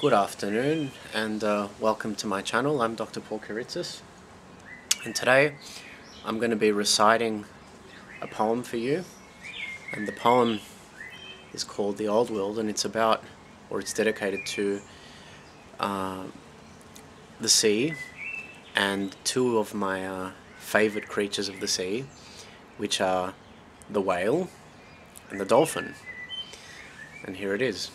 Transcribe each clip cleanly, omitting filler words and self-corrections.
Good afternoon and welcome to my channel. I'm Dr. Paul Kiritsis, and today I'm going to be reciting a poem for you, and the poem is called The Old World, and it's dedicated to the sea and two of my favorite creatures of the sea, which are the whale and the dolphin. And here it is.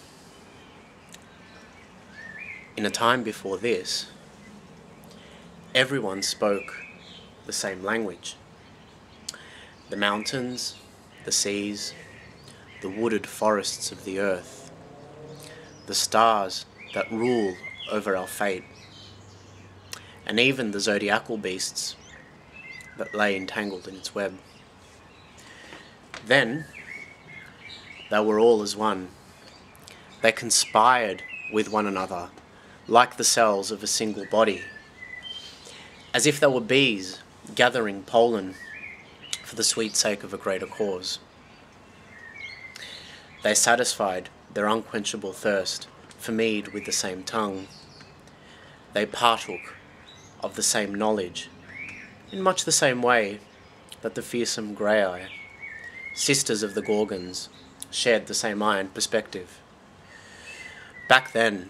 In a time before this, everyone spoke the same language. The mountains, the seas, the wooded forests of the earth, the stars that rule over our fate, and even the zodiacal beasts that lay entangled in its web. Then, they were all as one. They conspired with one another, like the cells of a single body, as if they were bees gathering pollen for the sweet sake of a greater cause. They satisfied their unquenchable thirst for mead with the same tongue. They partook of the same knowledge in much the same way that the fearsome grey-eye, sisters of the Gorgons, shared the same iron perspective. Back then,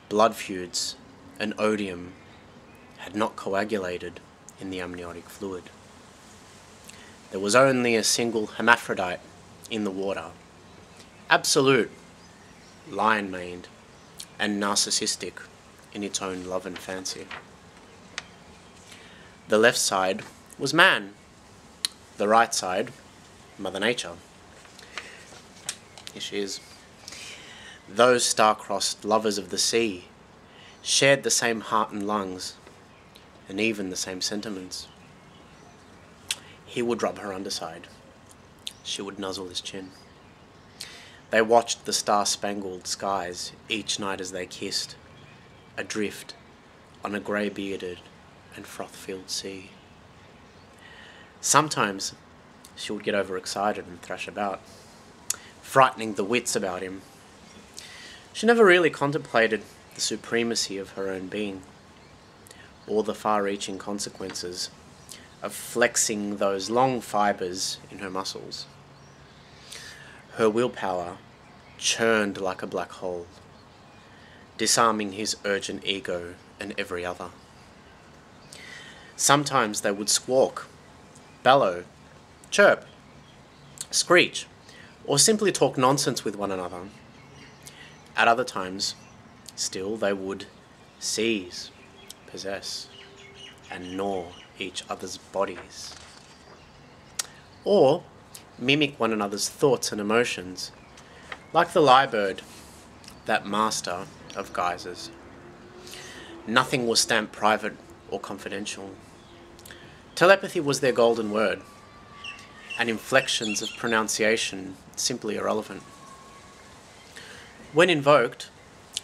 blood feuds and odium had not coagulated in the amniotic fluid. There was only a single hermaphrodite in the water, absolute, lion-maned, and narcissistic in its own love and fancy. The left side was man, the right side, Mother Nature. Here she is. Those star-crossed lovers of the sea shared the same heart and lungs, and even the same sentiments. He would rub her underside. She would nuzzle his chin. They watched the star-spangled skies each night as they kissed, adrift on a grey-bearded and froth-filled sea. Sometimes she would get overexcited and thrash about, frightening the wits about him. She never really contemplated the supremacy of her own being, or the far-reaching consequences of flexing those long fibres in her muscles. Her willpower churned like a black hole, disarming his urgent ego and every other. Sometimes they would squawk, bellow, chirp, screech, or simply talk nonsense with one another. At other times, still, they would seize, possess, and gnaw each other's bodies, or mimic one another's thoughts and emotions, like the lyrebird, that master of guises. Nothing was stamped private or confidential. Telepathy was their golden word, and inflections of pronunciation simply irrelevant. When invoked,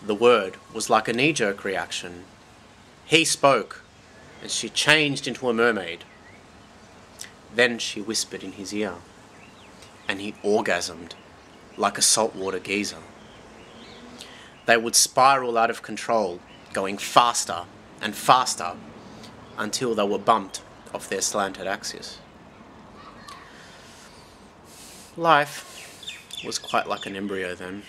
the word was like a knee-jerk reaction. He spoke, and she changed into a mermaid. Then she whispered in his ear, and he orgasmed like a saltwater geyser. They would spiral out of control, going faster and faster until they were bumped off their slanted axis. Life was quite like an embryo then.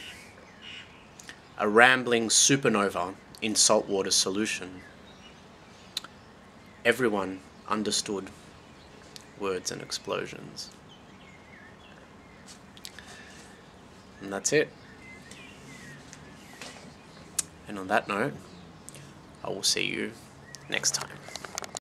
A rambling supernova in saltwater solution. Everyone understood words and explosions. And that's it. And on that note, I will see you next time.